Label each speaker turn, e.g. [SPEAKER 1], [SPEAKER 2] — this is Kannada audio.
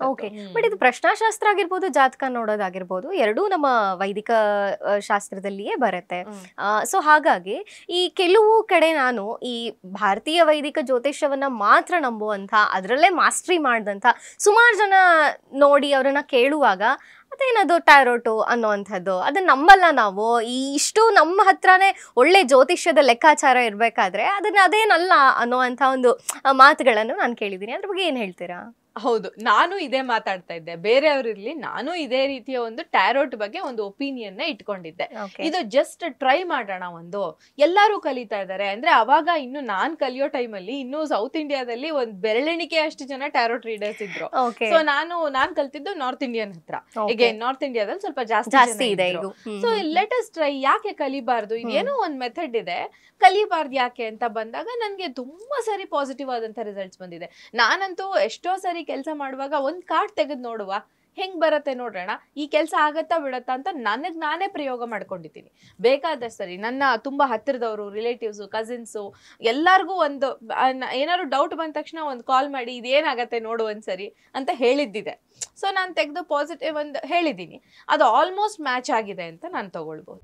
[SPEAKER 1] ಓಕೆ, ಬಟ್ ಇದು ಪ್ರಶ್ನಾಶಾಸ್ತ್ರ ಆಗಿರ್ಬೋದು, ಜಾತಕ ನೋಡೋದಾಗಿರ್ಬೋದು, ಎರಡೂ ನಮ್ಮ ವೈದಿಕ ಶಾಸ್ತ್ರದಲ್ಲಿಯೇ ಬರುತ್ತೆ. ಸೊ ಹಾಗಾಗಿ ಈ ಕೆಲವು ಕಡೆ ನಾನು ಈ ಭಾರತೀಯ ವೈದಿಕ ಜ್ಯೋತಿಷ್ಯವನ್ನ ಮಾತ್ರ ನಂಬುವಂತ, ಅದರಲ್ಲೇ ಮಾಸ್ಟ್ರಿ ಮಾಡಿದಂತ ಸುಮಾರು ಜನ ನೋಡಿ ಅವರನ್ನ ಕೇಳುವಾಗ ಅದೇನದು ಟ್ಯಾರೋಟು ಅನ್ನೋವಂಥದ್ದು, ಅದನ್ನ ನಂಬಲ್ಲ ನಾವು, ಇಷ್ಟು ನಮ್ಮ ಹತ್ರನೇ ಒಳ್ಳೆ ಜ್ಯೋತಿಷ್ಯದ ಲೆಕ್ಕಾಚಾರ ಇರಬೇಕಾದ್ರೆ ಅದನ್ನ ಅದೇನಲ್ಲ ಅನ್ನೋವಂಥ ಒಂದು ಮಾತುಗಳನ್ನು ನಾನು ಕೇಳಿದ್ದೀನಿ. ಅದ್ರ ಬಗ್ಗೆ ಏನು ಹೇಳ್ತೀರಾ?
[SPEAKER 2] ಹೌದು, ನಾನು ಇದೇ ಮಾತಾಡ್ತಾ ಇದ್ದೆ, ಬೇರೆಯವರಿರ್ಲಿ, ನಾನು ಇದೇ ರೀತಿಯ ಒಂದು ಟ್ಯಾರೋಟ್ ಬಗ್ಗೆ ಒಂದು ಒಪಿನಿಯನ್ ಇಟ್ಕೊಂಡಿದ್ದೆ. ಇದು ಜಸ್ಟ್ ಟ್ರೈ ಮಾಡೋಣ, ಒಂದು ಎಲ್ಲರೂ ಕಲಿತಾ ಇದ್ದಾರೆ ಅಂದ್ರೆ, ಅವಾಗ ಇನ್ನು ನಾನ್ ಕಲಿಯೋ ಟೈಮಲ್ಲಿ ಇನ್ನು ಸೌತ್ ಇಂಡಿಯಾದಲ್ಲಿ ಒಂದ್ ಬೆರಳೆಣಿಕೆ ಅಷ್ಟು ಜನ ಟ್ಯಾರೋಟ್ ರೀಡರ್ಸ್ ಇದ್ರು. ಸೊ ನಾನ್ ಕಲ್ತಿದ್ದು ನಾರ್ತ್ ಇಂಡಿಯನ್ ಹತ್ರ. ಈಗ ನಾರ್ತ್ ಇಂಡಿಯಾದಲ್ಲಿ ಸ್ವಲ್ಪ ಜಾಸ್ತಿ ಇದೆ. ಸೊ ಲೆಟ್ ಅಸ್ ಟ್ರೈ, ಯಾಕೆ ಕಲಿಬಾರ್ದು, ಇದೇನೋ ಒಂದ್ ಮೆಥಡ್ ಇದೆ, ಕಲಿಬಾರ್ದು ಯಾಕೆ ಅಂತ ಬಂದಾಗ ನನ್ಗೆ ತುಂಬಾ ಸರಿ ಪಾಸಿಟಿವ್ ಆದಂತ ರಿಸಲ್ಟ್ಸ್ ಬಂದಿದೆ. ನಾನಂತೂ ಎಷ್ಟೋ ಸರಿ ಕೆಲಸ ಮಾಡುವಾಗ ಒಂದ್ ಕಾರ್ಡ್ ತೆಗೆದು ನೋಡುವ, ಹೆಂಗ್ ಬರತ್ತೆ ನೋಡೋಣ, ಈ ಕೆಲಸ ಆಗತ್ತಾ ಬಿಡತ್ತಾ ಅಂತ ನನಗ್ ನಾನೇ ಪ್ರಯೋಗ ಮಾಡ್ಕೊಂಡಿದ್ದೀನಿ ಬೇಕಾದಷ್ಟು ಸರಿ. ನನ್ನ ತುಂಬಾ ಹತ್ತಿರದವರು, ರಿಲೇಟಿವ್ಸು, ಕಸಿನ್ಸು ಎಲ್ಲಾರ್ಗು ಒಂದು ಏನಾದ್ರು ಡೌಟ್ ಬಂದ ತಕ್ಷಣ ಒಂದು ಕಾಲ್ ಮಾಡಿ ಇದೇನಾಗತ್ತೆ ನೋಡು ಒಂದ್ಸರಿ ಅಂತ ಹೇಳಿದ್ದಿದೆ. ಸೊ ನಾನು ತೆಗೆದು ಪಾಸಿಟಿವ್ ಒಂದು ಹೇಳಿದ್ದೀನಿ, ಅದು ಆಲ್ಮೋಸ್ಟ್ ಮ್ಯಾಚ್ ಆಗಿದೆ ಅಂತ ನಾನು ತಗೊಳ್ಬೋದು.